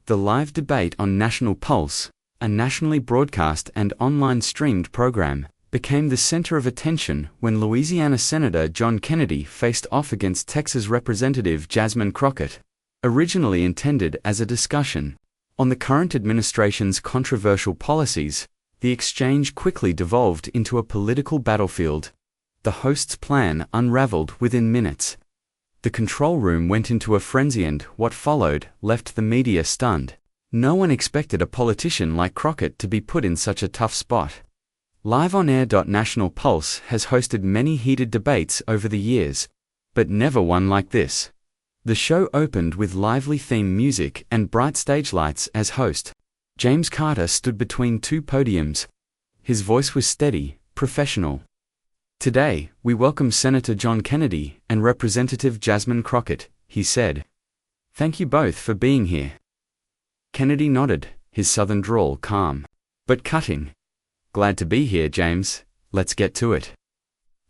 The live debate on National Pulse, a nationally broadcast and online streamed program, became the center of attention when Louisiana Senator John Kennedy faced off against Texas Representative Jasmine Crockett. Originally intended as a discussion on the current administration's controversial policies, the exchange quickly devolved into a political battlefield. The host's plan unraveled within minutes. The control room went into a frenzy and what followed left the media stunned. No one expected a politician like Crockett to be put in such a tough spot. Live on air. National Pulse has hosted many heated debates over the years, but never one like this. The show opened with lively theme music and bright stage lights as host. James Carter stood between two podiums. His voice was steady, professional. "Today, we welcome Senator John Kennedy and Representative Jasmine Crockett," he said. "Thank you both for being here." Kennedy nodded, his southern drawl calm, but cutting. "Glad to be here, James. Let's get to it."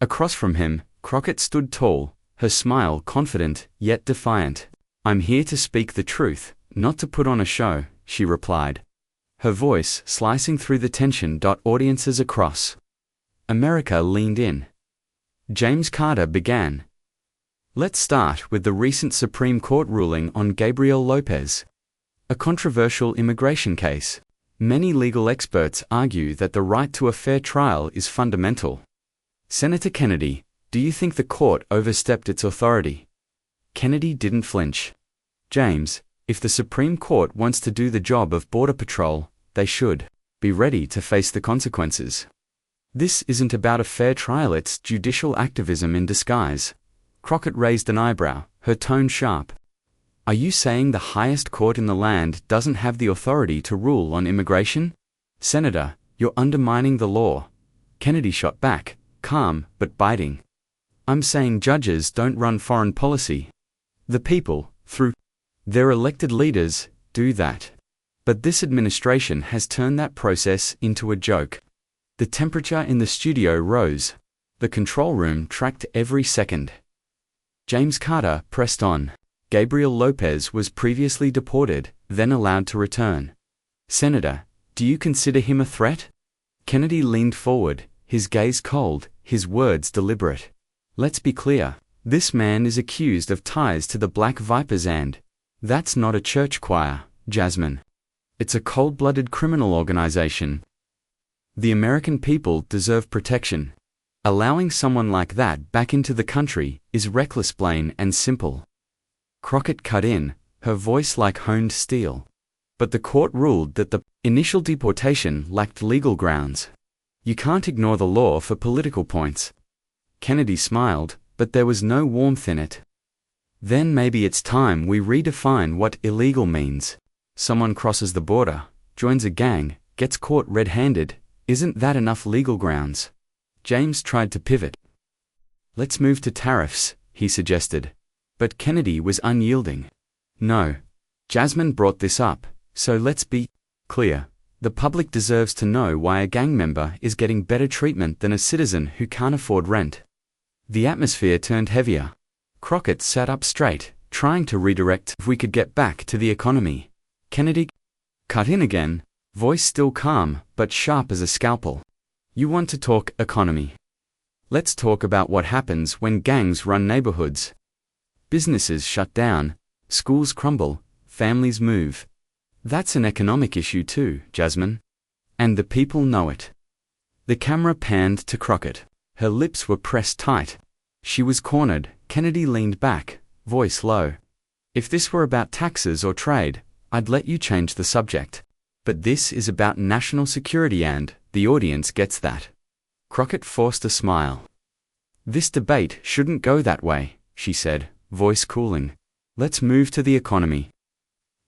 Across from him, Crockett stood tall, her smile confident yet defiant. "I'm here to speak the truth, not to put on a show," she replied, her voice slicing through the tension. Audiences across America leaned in. James Carter began. "Let's start with the recent Supreme Court ruling on Gabriel Lopez, a controversial immigration case. Many legal experts argue that the right to a fair trial is fundamental. Senator Kennedy, do you think the court overstepped its authority?" Kennedy didn't flinch. "James, if the Supreme Court wants to do the job of Border Patrol, they should be ready to face the consequences. This isn't about a fair trial, it's judicial activism in disguise." Crockett raised an eyebrow, her tone sharp. "Are you saying the highest court in the land doesn't have the authority to rule on immigration? Senator, you're undermining the law." Kennedy shot back, calm but biting. "I'm saying judges don't run foreign policy. The people, through their elected leaders, do that. But this administration has turned that process into a joke." The temperature in the studio rose. The control room tracked every second. James Carter pressed on. "Gabriel Lopez was previously deported, then allowed to return. Senator, do you consider him a threat?" Kennedy leaned forward, his gaze cold, his words deliberate. "Let's be clear. This man is accused of ties to the Black Vipers and that's not a church choir, Jasmine. It's a cold-blooded criminal organization. The American people deserve protection. Allowing someone like that back into the country is reckless, plain and simple." Crockett cut in, her voice like honed steel. "But the court ruled that the initial deportation lacked legal grounds. You can't ignore the law for political points." Kennedy smiled, but there was no warmth in it. "Then maybe it's time we redefine what illegal means. Someone crosses the border, joins a gang, gets caught red-handed. Isn't that enough legal grounds?" James tried to pivot. "Let's move to tariffs," he suggested. But Kennedy was unyielding. "No. Jasmine brought this up, so let's be clear. The public deserves to know why a gang member is getting better treatment than a citizen who can't afford rent." The atmosphere turned heavier. Crockett sat up straight, trying to redirect. "If we could get back to the economy." Kennedy cut in again, voice still calm but sharp as a scalpel. "You want to talk economy? Let's talk about what happens when gangs run neighborhoods. Businesses shut down, schools crumble, families move. That's an economic issue too, Jasmine. And the people know it." The camera panned to Crockett. Her lips were pressed tight. She was cornered. Kennedy leaned back, voice low. "If this were about taxes or trade, I'd let you change the subject. But this is about national security and the audience gets that." Crockett forced a smile. "This debate shouldn't go that way," she said, voice cooling. "Let's move to the economy.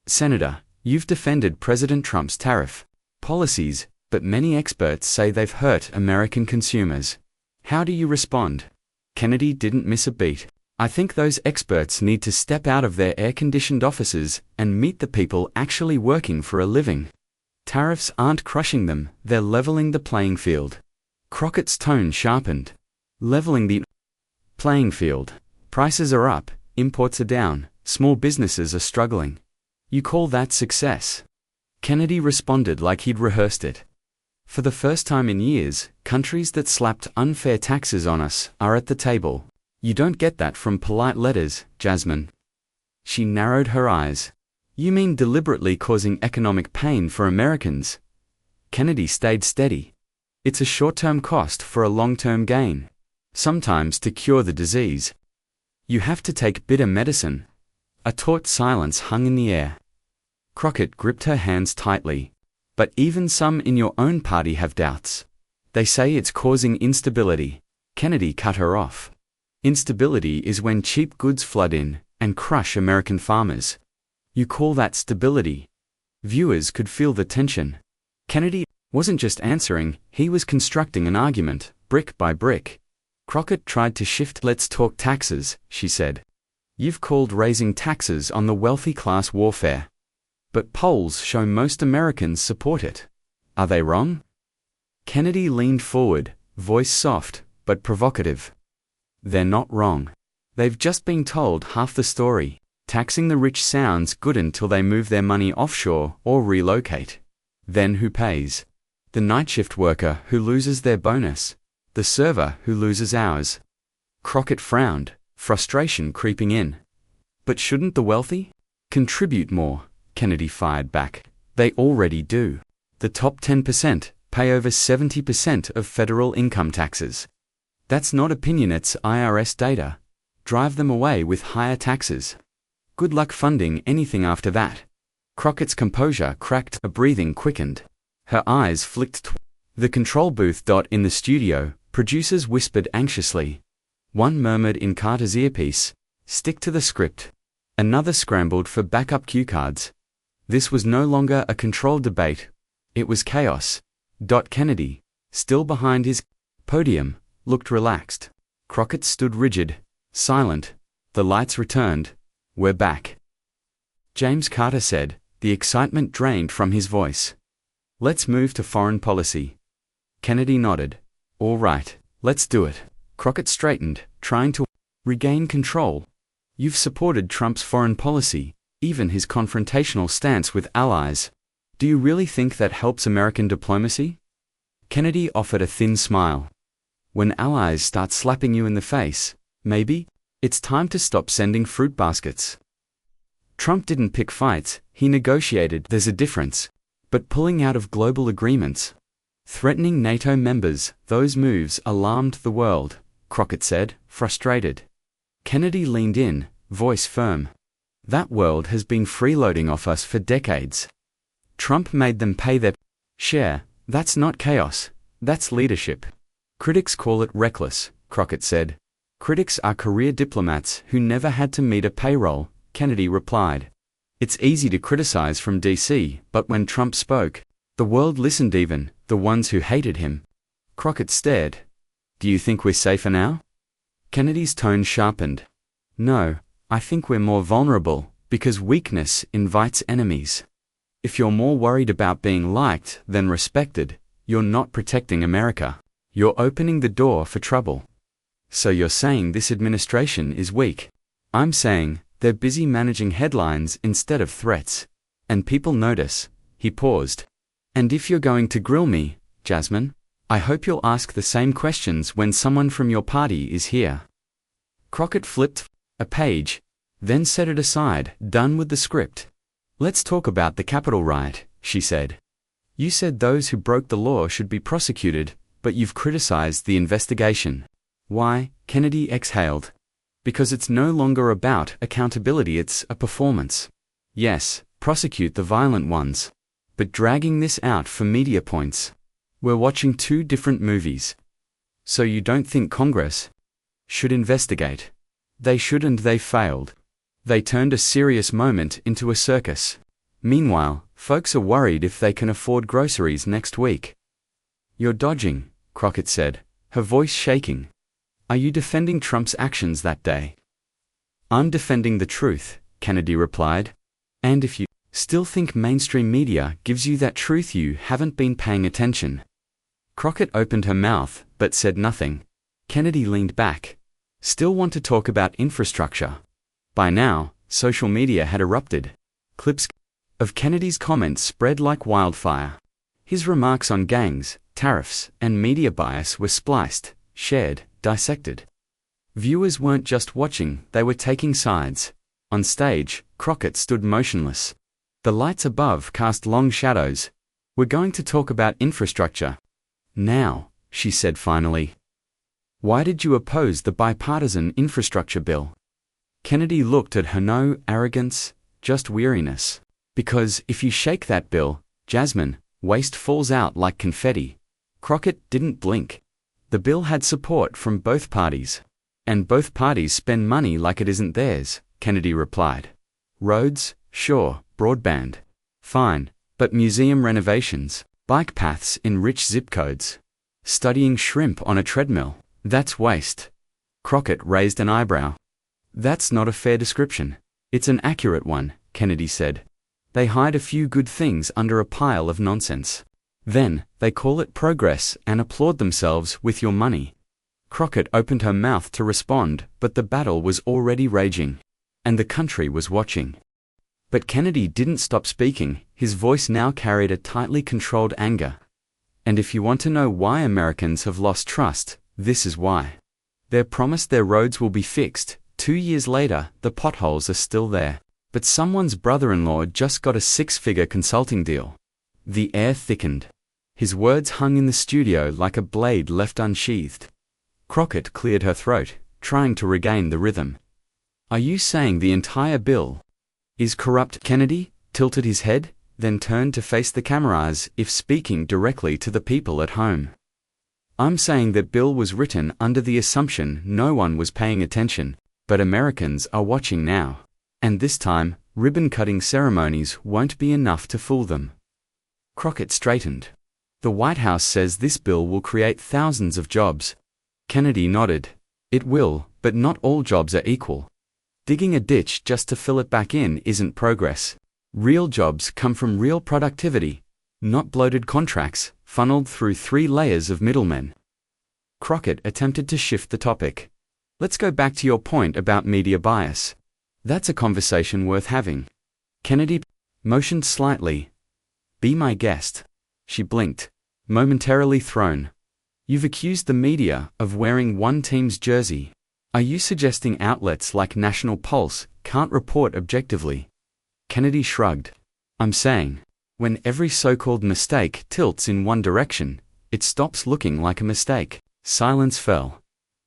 Senator, you've defended President Trump's tariff policies, but many experts say they've hurt American consumers. How do you respond?" Kennedy didn't miss a beat. "I think those experts need to step out of their air-conditioned offices and meet the people actually working for a living. Tariffs aren't crushing them, they're leveling the playing field." Crockett's tone sharpened. "Leveling the playing field. Prices are up, imports are down, small businesses are struggling. You call that success? Kennedy responded like he'd rehearsed it. For the first time in years, countries that slapped unfair taxes on us are at the table. You don't get that from polite letters, Jasmine. She narrowed her eyes. You mean deliberately causing economic pain for Americans? Kennedy stayed steady. It's a short-term cost for a long-term gain. Sometimes to cure the disease, you have to take bitter medicine. A taut silence hung in the air. Crockett gripped her hands tightly. But even some in your own party have doubts. They say it's causing instability. Kennedy cut her off. Instability is when cheap goods flood in and crush American farmers. You call that stability? Viewers could feel the tension. Kennedy wasn't just answering, he was constructing an argument, brick by brick. Crockett tried to shift. Let's talk taxes, she said. You've called raising taxes on the wealthy class warfare. But polls show most Americans support it. Are they wrong? Kennedy leaned forward, voice soft, but provocative. They're not wrong. They've just been told half the story. Taxing the rich sounds good until they move their money offshore or relocate. Then who pays? The night shift worker who loses their bonus. The server who loses hours. Crockett frowned, frustration creeping in. But shouldn't the wealthy contribute more? Kennedy fired back. They already do. The top 10% pay over 70% of federal income taxes. That's not opinion, it's IRS data. Drive them away with higher taxes. Good luck funding anything after that. Crockett's composure cracked, a breathing quickened. Her eyes flicked. The control booth. In the studio, producers whispered anxiously. One murmured in Carter's earpiece, "Stick to the script." Another scrambled for backup cue cards. This was no longer a controlled debate. It was chaos. Kennedy, still behind his podium, looked relaxed. Crockett stood rigid, silent. The lights returned. We're back. James Carter said, the excitement drained from his voice. Let's move to foreign policy. Kennedy nodded. All right, let's do it. Crockett straightened, trying to regain control. You've supported Trump's foreign policy, even his confrontational stance with allies. Do you really think that helps American diplomacy? Kennedy offered a thin smile. When allies start slapping you in the face, maybe, it's time to stop sending fruit baskets. Trump didn't pick fights, he negotiated. There's a difference. But pulling out of global agreements, threatening NATO members, those moves alarmed the world, Crockett said, frustrated. Kennedy leaned in, voice firm. That world has been freeloading off us for decades. Trump made them pay their share. That's not chaos, that's leadership. Critics call it reckless, Crockett said. Critics are career diplomats who never had to meet a payroll, Kennedy replied. It's easy to criticize from DC, but when Trump spoke, the world listened, even the ones who hated him. Crockett stared. Do you think we're safer now? Kennedy's tone sharpened. No, I think we're more vulnerable, because weakness invites enemies. If you're more worried about being liked than respected, you're not protecting America. You're opening the door for trouble. So you're saying this administration is weak. I'm saying they're busy managing headlines instead of threats. And people notice. He paused. And if you're going to grill me, Jasmine, I hope you'll ask the same questions when someone from your party is here. Crockett flipped a page, then set it aside, done with the script. Let's talk about the Capitol riot, she said. You said those who broke the law should be prosecuted, but you've criticized the investigation. Why? Kennedy exhaled. Because it's no longer about accountability, it's a performance. Yes, prosecute the violent ones. But dragging this out for media points. We're watching two different movies. So you don't think Congress should investigate? They should, and they failed. They turned a serious moment into a circus. Meanwhile, folks are worried if they can afford groceries next week. You're dodging, Crockett said, her voice shaking. Are you defending Trump's actions that day? I'm defending the truth, Kennedy replied. And if you still think mainstream media gives you that truth, you haven't been paying attention. Crockett opened her mouth, but said nothing. Kennedy leaned back. Still want to talk about infrastructure? By now, social media had erupted. Clips of Kennedy's comments spread like wildfire. His remarks on gangs, tariffs, and media bias were spliced, shared, dissected. Viewers weren't just watching, they were taking sides. On stage, Crockett stood motionless. The lights above cast long shadows. "We're going to talk about infrastructure now," she said finally. "Why did you oppose the bipartisan infrastructure bill?" Kennedy looked at her. "No arrogance, just weariness. Because if you shake that bill, Jasmine, waste falls out like confetti." Crockett didn't blink. The bill had support from both parties. "And both parties spend money like it isn't theirs," Kennedy replied. "Roads, sure, broadband, fine, but museum renovations, bike paths in rich zip codes, studying shrimp on a treadmill, that's waste." Crockett raised an eyebrow. "That's not a fair description." "It's an accurate one," Kennedy said. "They hide a few good things under a pile of nonsense. Then, they call it progress and applaud themselves with your money." Crockett opened her mouth to respond, but the battle was already raging. And the country was watching. But Kennedy didn't stop speaking. His voice now carried a tightly controlled anger. "And if you want to know why Americans have lost trust, this is why. They're promised their roads will be fixed. 2 years later, the potholes are still there. But someone's brother-in-law just got a 6-figure consulting deal." The air thickened. His words hung in the studio like a blade left unsheathed. Crockett cleared her throat, trying to regain the rhythm. "Are you saying the entire bill is corrupt?" Kennedy tilted his head, then turned to face the camera as if speaking directly to the people at home. "I'm saying that bill was written under the assumption no one was paying attention, but Americans are watching now. And this time, ribbon-cutting ceremonies won't be enough to fool them." Crockett straightened. "The White House says this bill will create thousands of jobs." Kennedy nodded. "It will, but not all jobs are equal. Digging a ditch just to fill it back in isn't progress. Real jobs come from real productivity, not bloated contracts funneled through 3 layers of middlemen." Crockett attempted to shift the topic. "Let's go back to your point about media bias. That's a conversation worth having." Kennedy motioned slightly. "Be my guest." She blinked, momentarily thrown. "You've accused the media of wearing one team's jersey. Are you suggesting outlets like National Pulse can't report objectively?" Kennedy shrugged. "I'm saying, when every so-called mistake tilts in one direction, it stops looking like a mistake." Silence fell.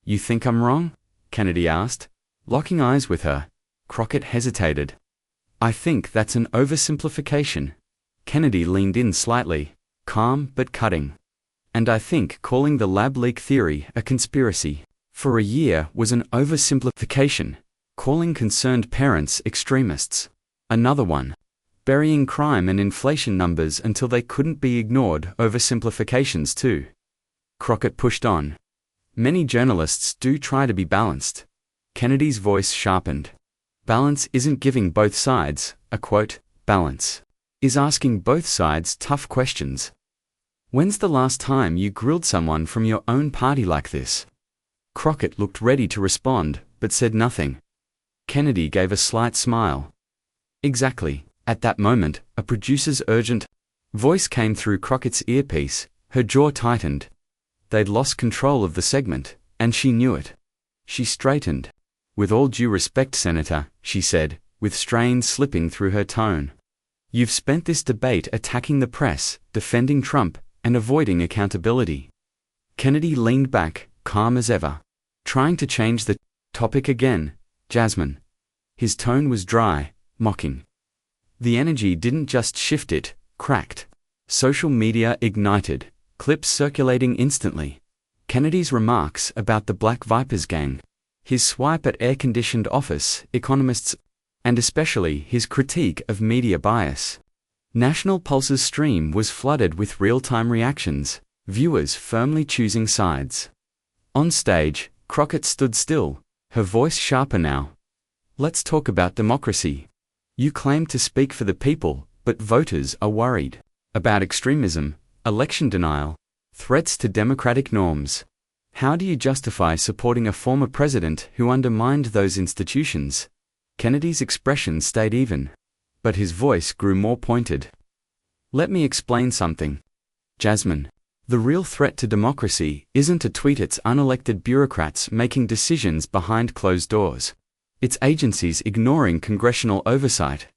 "You think I'm wrong?" Kennedy asked, locking eyes with her. Crockett hesitated. "I think that's an oversimplification." Kennedy leaned in slightly, calm but cutting. "And I think calling the lab leak theory a conspiracy for a year was an oversimplification. Calling concerned parents extremists. Another one. Burying crime and inflation numbers until they couldn't be ignored. Oversimplifications too." Crockett pushed on. "Many journalists do try to be balanced." Kennedy's voice sharpened. "Balance isn't giving both sides a quote. Balance is asking both sides tough questions. When's the last time you grilled someone from your own party like this?" Crockett looked ready to respond, but said nothing. Kennedy gave a slight smile. "Exactly." At that moment, a producer's urgent voice came through Crockett's earpiece. Her jaw tightened. They'd lost control of the segment, and she knew it. She straightened. "With all due respect, Senator," she said, with strain slipping through her tone. "You've spent this debate attacking the press, defending Trump, and avoiding accountability." Kennedy leaned back, calm as ever. "Trying to change the topic again, Jasmine." His tone was dry, mocking. The energy didn't just shift, it cracked. Social media ignited, clips circulating instantly. Kennedy's remarks about the Black Vipers gang, his swipe at air-conditioned office economists, and especially his critique of media bias. National Pulse's stream was flooded with real-time reactions, viewers firmly choosing sides. On stage, Crockett stood still, her voice sharper now. "Let's talk about democracy. You claim to speak for the people, but voters are worried about extremism, election denial, threats to democratic norms. How do you justify supporting a former president who undermined those institutions?" Kennedy's expression stayed even. but his voice grew more pointed. Let me explain something. Jasmine, the real threat to democracy isn't a tweet, it's unelected bureaucrats making decisions behind closed doors. It's agencies ignoring congressional oversight.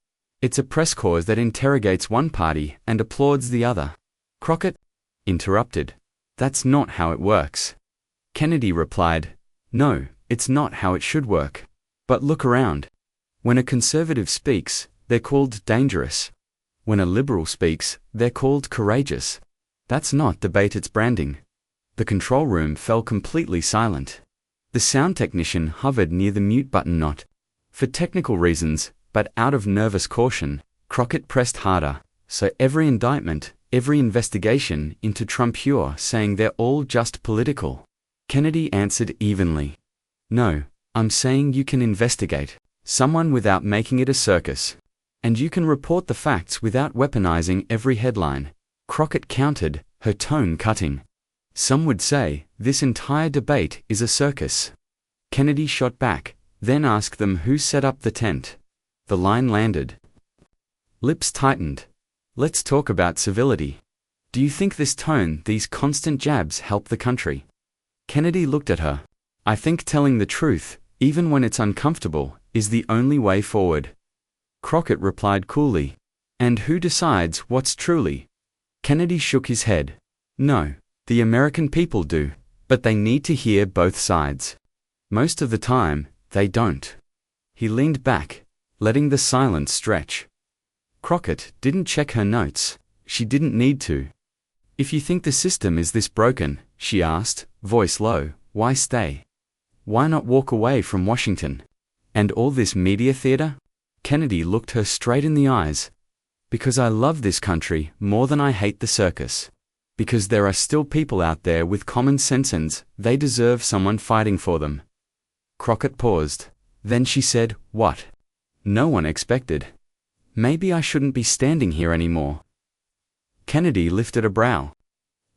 It's a press corps that interrogates one party and applauds the other. Crockett interrupted. That's not how it works. Kennedy replied, no, it's not how it should work. But look around. When a conservative speaks, they're called dangerous. When a liberal speaks, they're called courageous. That's not debate, it's branding. The control room fell completely silent. The sound technician hovered near the mute button, not for technical reasons, but out of nervous caution. Crockett pressed harder. So every indictment, every investigation into Trump, you're saying they're all just political? Kennedy answered evenly. No, I'm saying you can investigate someone without making it a circus. And you can report the facts without weaponizing every headline. Crockett countered, her tone cutting. Some would say this entire debate is a circus. Kennedy shot back, then asked them who set up the tent. The line landed. Lips tightened. Let's talk about civility. Do you think this tone, these constant jabs, help the country? Kennedy looked at her. I think telling the truth, even when it's uncomfortable, is the only way forward. Crockett replied coolly. And who decides what's truly? Kennedy shook his head. No, the American people do, but they need to hear both sides. Most of the time, they don't. He leaned back, letting the silence stretch. Crockett didn't check her notes. She didn't need to. If you think the system is this broken, she asked, voice low, why stay? Why not walk away from Washington? And all this media theater? Kennedy looked her straight in the eyes. Because I love this country more than I hate the circus. Because there are still people out there with common sense and they deserve someone fighting for them. Crockett paused. Then she said, what? No one expected. Maybe I shouldn't be standing here anymore. Kennedy lifted a brow.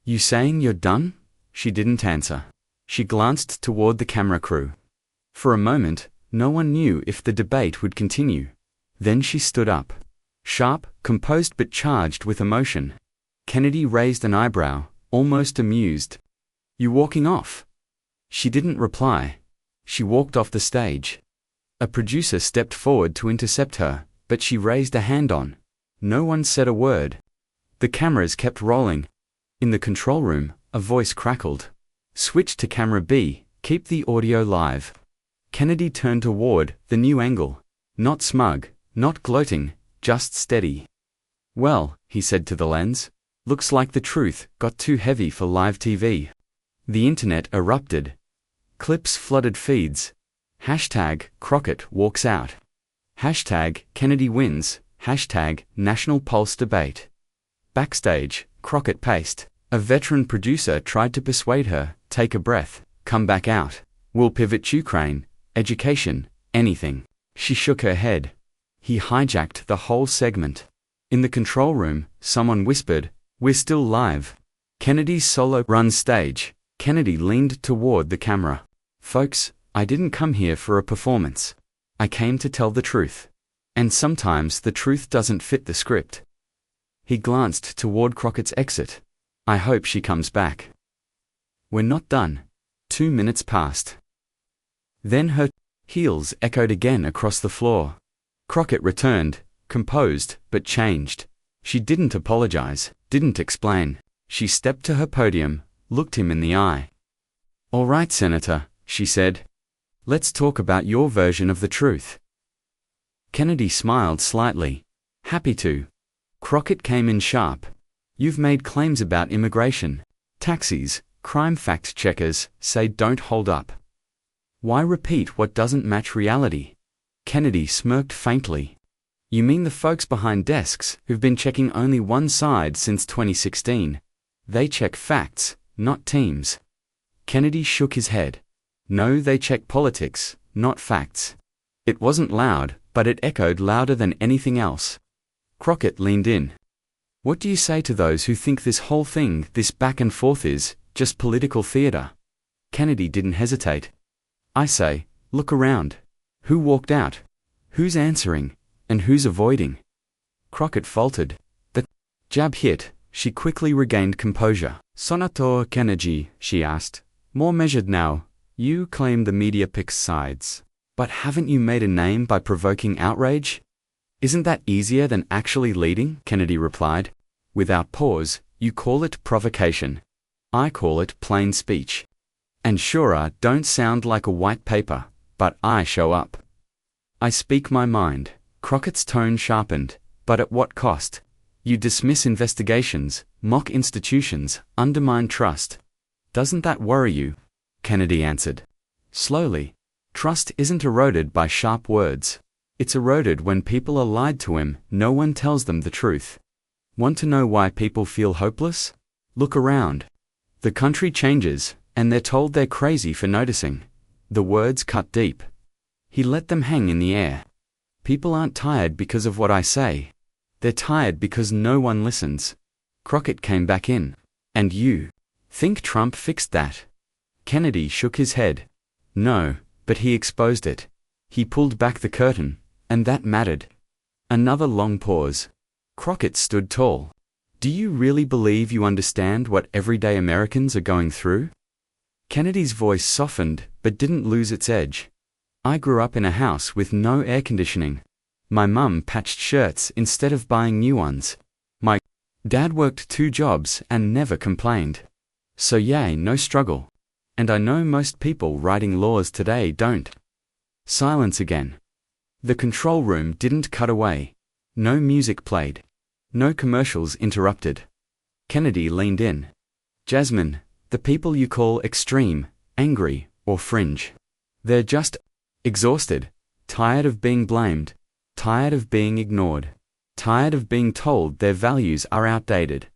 You saying you're done? She didn't answer. She glanced toward the camera crew. For a moment, no one knew if the debate would continue. Then she stood up. Sharp, composed but charged with emotion. Kennedy raised an eyebrow, almost amused. You walking off? She didn't reply. She walked off the stage. A producer stepped forward to intercept her, but she raised a hand on. No one said a word. The cameras kept rolling. In the control room, a voice crackled. Switch to camera B, keep the audio live. Kennedy turned toward the new angle. Not smug, not gloating, just steady. Well, he said to the lens, looks like the truth got too heavy for live TV. The internet erupted. Clips flooded feeds. Hashtag Crockett walks out. Hashtag Kennedy wins. Hashtag National Pulse debate. Backstage, Crockett paced. A veteran producer tried to persuade her, take a breath, come back out. We'll pivot Ukraine, education, anything. She shook her head. He hijacked the whole segment. In the control room, someone whispered, we're still live. Kennedy's solo run stage. Kennedy leaned toward the camera. Folks, I didn't come here for a performance. I came to tell the truth. And sometimes the truth doesn't fit the script. He glanced toward Crockett's exit. I hope she comes back. We're not done. 2 minutes passed. Then her heels echoed again across the floor. Crockett returned, composed, but changed. She didn't apologize, didn't explain. She stepped to her podium, looked him in the eye. All right, Senator, she said. Let's talk about your version of the truth. Kennedy smiled slightly. Happy to. Crockett came in sharp. You've made claims about immigration. Taxis, crime fact-checkers say don't hold up. Why repeat what doesn't match reality? Kennedy smirked faintly. You mean the folks behind desks who've been checking only one side since 2016? They check facts, not teams. Kennedy shook his head. No, they check politics, not facts. It wasn't loud, but it echoed louder than anything else. Crockett leaned in. What do you say to those who think this whole thing, this back and forth is just political theater? Kennedy didn't hesitate. I say, look around. Who walked out? Who's answering? And who's avoiding? Crockett faltered. The jab hit. She quickly regained composure. Senator Kennedy, she asked. More measured now. You claim the media picks sides. But haven't you made a name by provoking outrage? Isn't that easier than actually leading? Kennedy replied. Without pause, you call it provocation. I call it plain speech. And sure, I don't sound like a white paper, but I show up. I speak my mind. Crockett's tone sharpened. But at what cost? You dismiss investigations, mock institutions, undermine trust. Doesn't that worry you? Kennedy answered. Slowly. Trust isn't eroded by sharp words. It's eroded when people are lied to him. No one tells them the truth. Want to know why people feel hopeless? Look around. The country changes, and they're told they're crazy for noticing. The words cut deep. He let them hang in the air. People aren't tired because of what I say. They're tired because no one listens. Crockett came back in. And you think Trump fixed that? Kennedy shook his head. No, but he exposed it. He pulled back the curtain, and that mattered. Another long pause. Crockett stood tall. Do you really believe you understand what everyday Americans are going through? Kennedy's voice softened, but didn't lose its edge. I grew up in a house with no air conditioning. My mum patched shirts instead of buying new ones. My dad worked 2 jobs and never complained. So yay, no struggle. And I know most people writing laws today don't. Silence again. The control room didn't cut away. No music played. No commercials interrupted. Kennedy leaned in. Jasmine, the people you call extreme, angry, or fringe. They're just exhausted, tired of being blamed, tired of being ignored, tired of being told their values are outdated.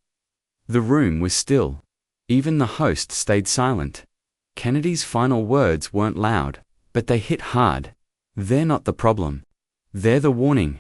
The room was still. Even the host stayed silent. Kennedy's final words weren't loud, but they hit hard. They're not the problem. They're the warning.